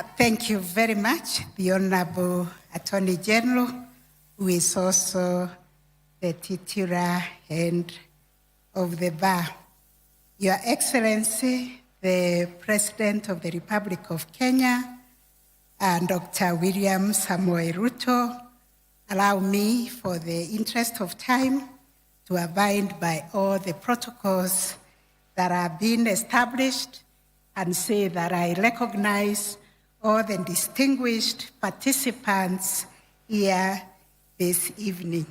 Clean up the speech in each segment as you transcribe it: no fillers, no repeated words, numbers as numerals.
Thank you very much, the Honorable Attorney General, who is also the titular head of the bar. Your Excellency, the President of the Republic of Kenya, and Dr. William Samoei Ruto, allow me, for the interest of time, to abide by all the protocols that are being established and say that I recognize all the distinguished participants here this evening.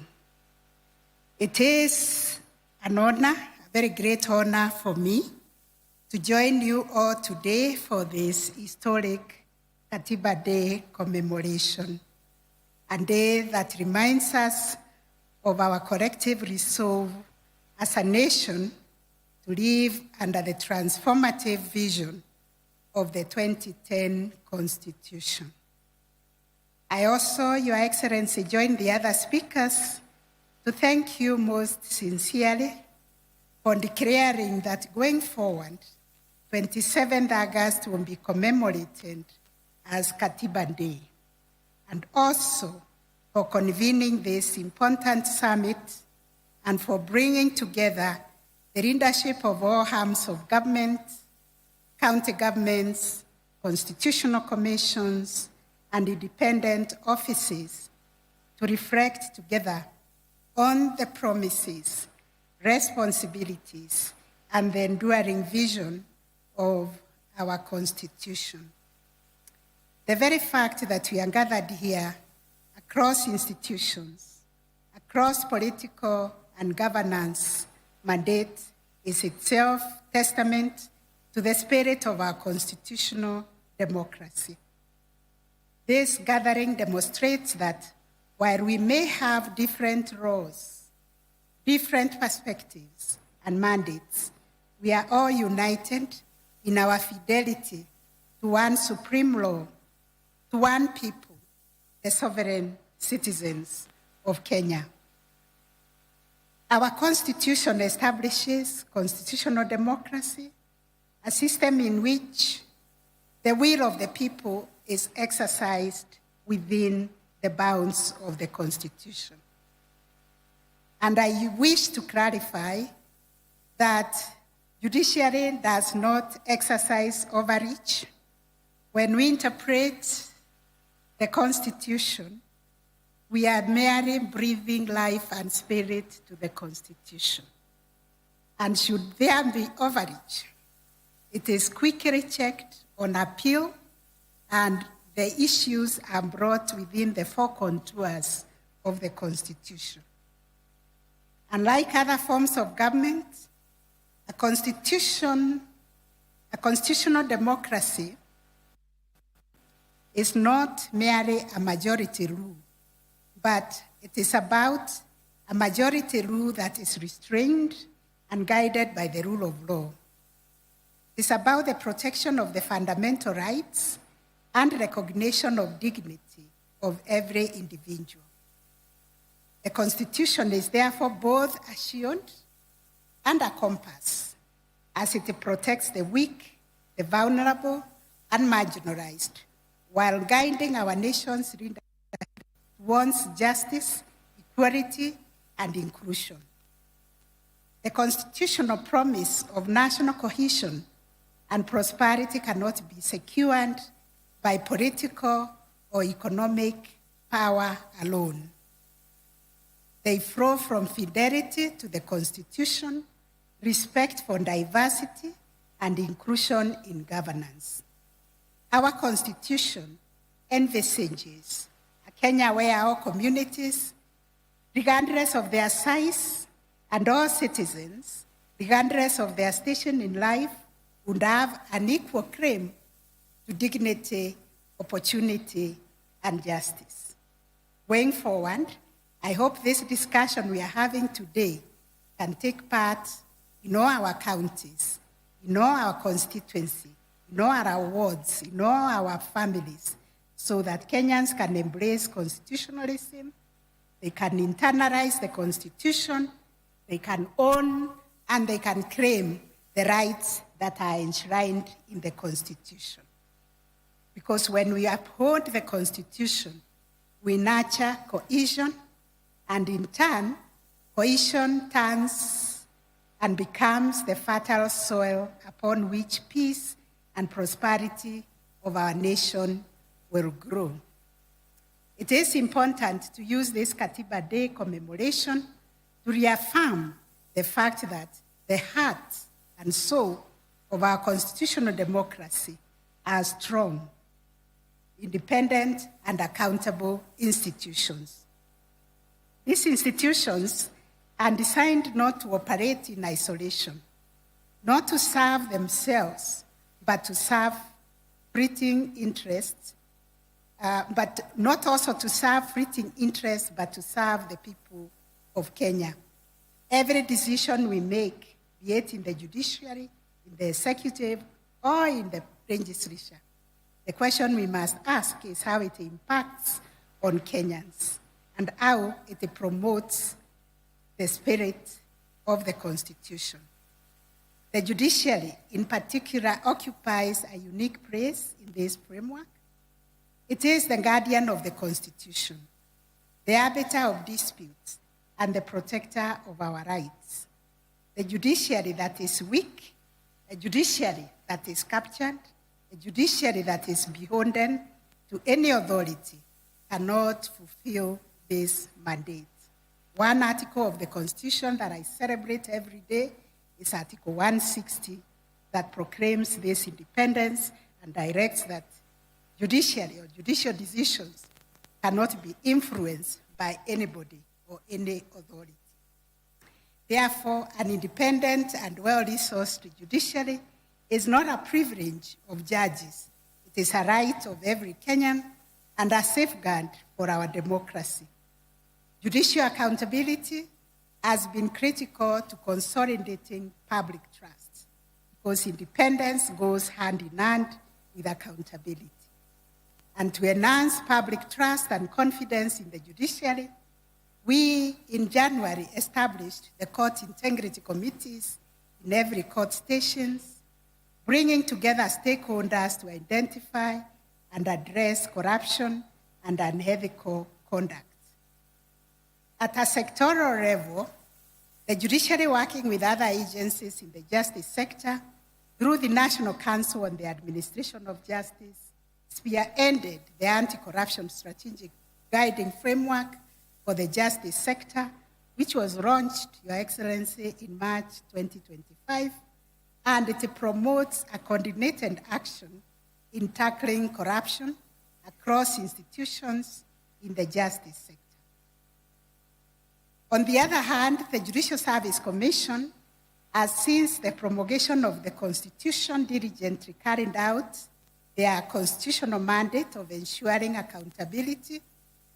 It is an honor, a very great honor for me to join you all today for this historic Katiba Day commemoration, a day that reminds us of our collective resolve as a nation to live under the transformative vision of the 2010 Constitution. I also, Your Excellency, join the other speakers to thank you most sincerely for declaring that going forward, 27th August will be commemorated as Katiba Day, and also for convening this important summit and for bringing together the leadership of all arms of government, county governments, constitutional commissions, and independent offices to reflect together on the promises, responsibilities, and the enduring vision of our Constitution. The very fact that we are gathered here across institutions, across political and governance mandate is itself testament to the spirit of our constitutional democracy. This gathering demonstrates that while we may have different roles, different perspectives and mandates, we are all united in our fidelity to one supreme law, to one people, the sovereign citizens of Kenya. Our Constitution establishes constitutional democracy, a system in which the will of the people is exercised within the bounds of the Constitution. And I wish to clarify that judiciary does not exercise overreach. When we interpret the Constitution, we are merely breathing life and spirit to the Constitution. And should there be overreach, it is quickly checked on appeal, and the issues are brought within the four contours of the Constitution. Unlike other forms of government, a constitutional democracy is not merely a majority rule, but it is about a majority rule that is restrained and guided by the rule of law. It's about the protection of the fundamental rights and recognition of dignity of every individual. The Constitution is therefore both a shield and a compass, as it protects the weak, the vulnerable, and marginalized, while guiding our nation's leadership towards justice, equality, and inclusion. The constitutional promise of national cohesion and prosperity cannot be secured by political or economic power alone. They flow from fidelity to the Constitution, respect for diversity, and inclusion in governance. Our Constitution envisages a Kenya where all communities, regardless of their size, and all citizens, regardless of their station in life, would have an equal claim to dignity, opportunity, and justice. Going forward, I hope this discussion we are having today can take part in all our counties, in all our constituency, in all our wards, in all our families, so that Kenyans can embrace constitutionalism, they can internalize the Constitution, they can own and they can claim the rights that are enshrined in the Constitution. because when we uphold the Constitution, we nurture cohesion, and in turn, cohesion turns and becomes the fertile soil upon which peace and prosperity of our nation will grow. It is important to use this Katiba Day commemoration to reaffirm the fact that the heart and soul of our constitutional democracy are strong, independent, and accountable institutions. These institutions are designed not to operate in isolation, not to serve themselves, but to serve fleeting interests, but not also to serve fleeting interests, but to serve the people of Kenya. Every decision we make, be it in the judiciary, in the executive, or in the legislature, the question we must ask is how it impacts on Kenyans and how it promotes the spirit of the Constitution. The judiciary, in particular, occupies a unique place in this framework. It is the guardian of the Constitution, the arbiter of disputes, and the protector of our rights. The judiciary that is weak, a judiciary that is captured, a judiciary that is beholden to any authority cannot fulfill this mandate. One article of the Constitution that I celebrate every day is Article 160 that proclaims this independence and directs that judiciary or judicial decisions cannot be influenced by anybody or any authority. Therefore, an independent and well-resourced judiciary is not a privilege of judges. It is a right of every Kenyan and a safeguard for our democracy. Judicial accountability has been critical to consolidating public trust because independence goes hand in hand with accountability. And to enhance public trust and confidence in the judiciary, we, in January, established the court integrity committees in every court stations, bringing together stakeholders to identify and address corruption and unethical conduct. At a sectoral level, the judiciary, working with other agencies in the justice sector through the National Council on the Administration of Justice, spearheaded the anti-corruption strategic guiding framework for the justice sector, which was launched, Your Excellency, in March 2025, and it promotes a coordinated action in tackling corruption across institutions in the justice sector. On the other hand, the Judicial Service Commission has, since the promulgation of the Constitution, diligently carried out their constitutional mandate of ensuring accountability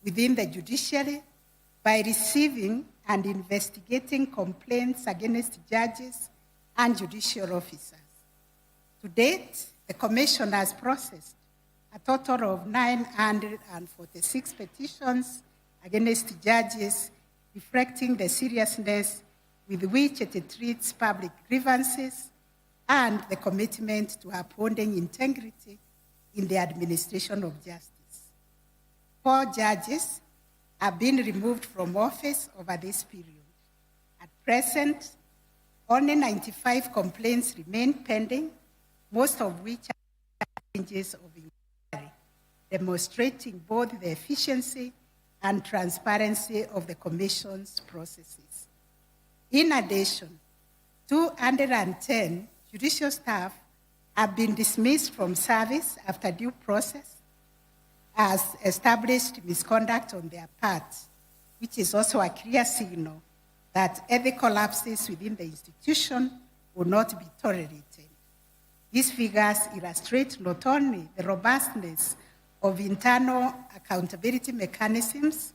within the judiciary by receiving and investigating complaints against judges and judicial officers. To date, the Commission has processed a total of 946 petitions against judges, reflecting the seriousness with which it treats public grievances and the commitment to upholding integrity in the administration of justice. 4 judges have been removed from office over this period. At present, only 95 complaints remain pending, most of which are changes of inquiry, demonstrating both the efficiency and transparency of the Commission's processes. In addition, 210 judicial staff have been dismissed from service after due process as established misconduct on their part, which is also a clear signal that ethical lapses within the institution will not be tolerated. These figures illustrate not only the robustness of internal accountability mechanisms,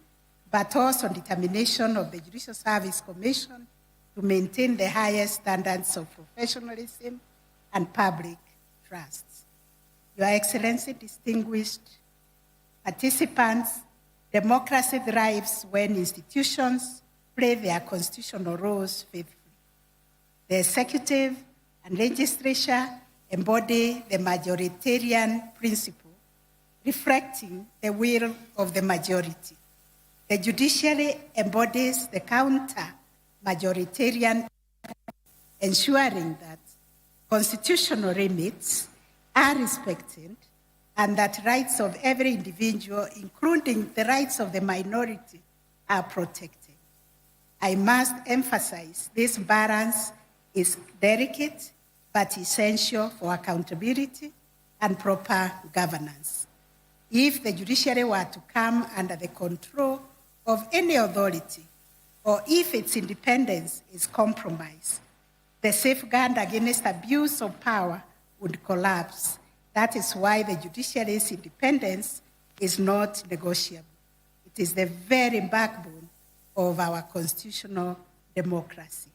but also determination of the Judicial Service Commission to maintain the highest standards of professionalism and public trust. Your Excellency, distinguished participants, democracy thrives when institutions play their constitutional roles faithfully. The executive and legislature embody the majoritarian principle reflecting the will of the majority. The judiciary embodies the counter-majoritarian, ensuring that constitutional limits are respected and that rights of every individual, including the rights of the minority, are protected. I must emphasize this balance is delicate but essential for accountability and proper governance. If the judiciary were to come under the control of any authority, or if its independence is compromised, the safeguard against abuse of power would collapse. That is why the judiciary's independence is not negotiable. It is the very backbone of our constitutional democracy.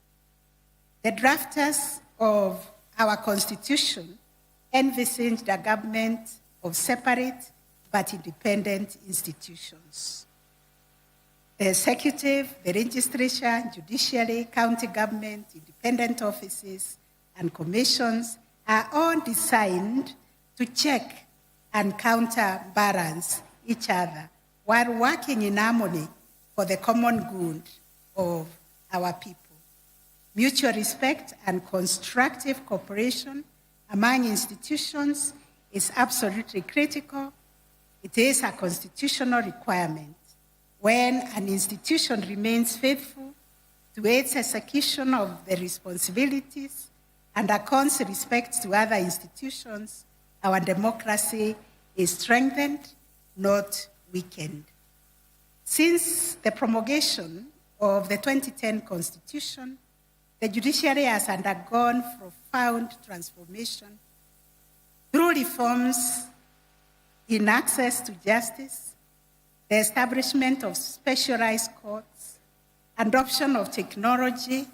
The drafters of our constitution envisaged a government of separate but independent institutions. The executive, the legislature, judiciary, county government, independent offices, and commissions are all designed to check and counterbalance each other while working in harmony for the common good of our people. Mutual respect and constructive cooperation among institutions is absolutely critical. It is a constitutional requirement. When an institution remains faithful to its execution of the responsibilities and accords respect to other institutions, our democracy is strengthened, not weakened. Since the promulgation of the 2010 Constitution, the judiciary has undergone profound transformation through reforms in access to justice, the establishment of specialized courts, adoption of technology,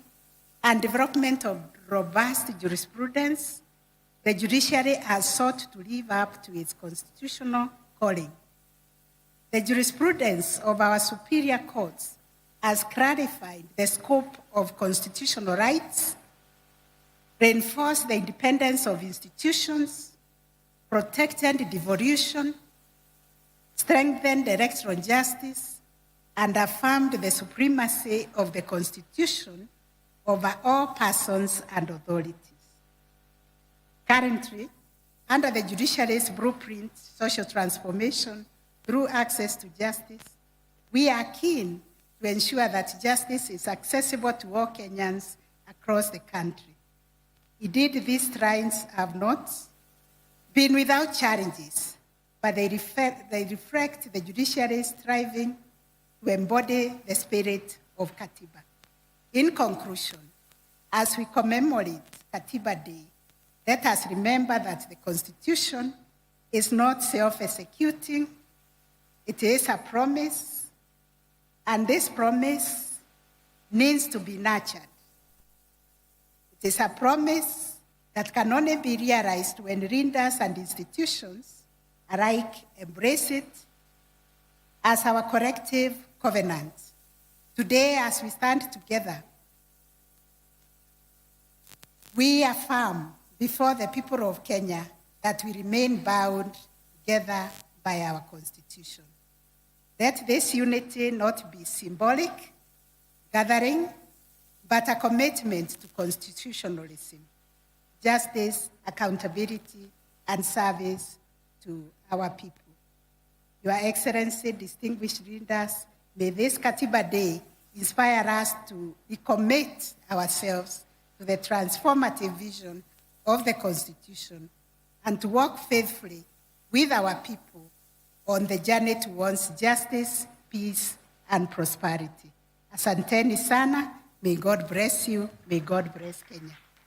and development of robust jurisprudence. The judiciary has sought to live up to its constitutional calling. The jurisprudence of our superior courts has clarified the scope of constitutional rights, reinforced the independence of institutions, protected devolution, strengthened electoral justice, and affirmed the supremacy of the Constitution over all persons and authorities. Currently, under the judiciary's blueprint, social transformation through access to justice, we are keen to ensure that justice is accessible to all Kenyans across the country. Indeed, these strides have not been without challenges, but they reflect the judiciary's striving to embody the spirit of Katiba. In conclusion, as we commemorate Katiba Day, let us remember that the Constitution is not self-executing. It is a promise, and this promise needs to be nurtured. It is a promise that can only be realized when leaders and institutions alike embrace it as our collective covenant. Today, as we stand together, we affirm before the people of Kenya that we remain bound together by our Constitution. Let this unity not be symbolic gathering, but a commitment to constitutionalism, justice, accountability, and service to our people. Your Excellency, distinguished leaders, may this Katiba Day inspire us to recommit ourselves to the transformative vision of the Constitution and to work faithfully with our people on the journey towards justice, peace, and prosperity. Asanteni sana. May God bless you. May God bless Kenya.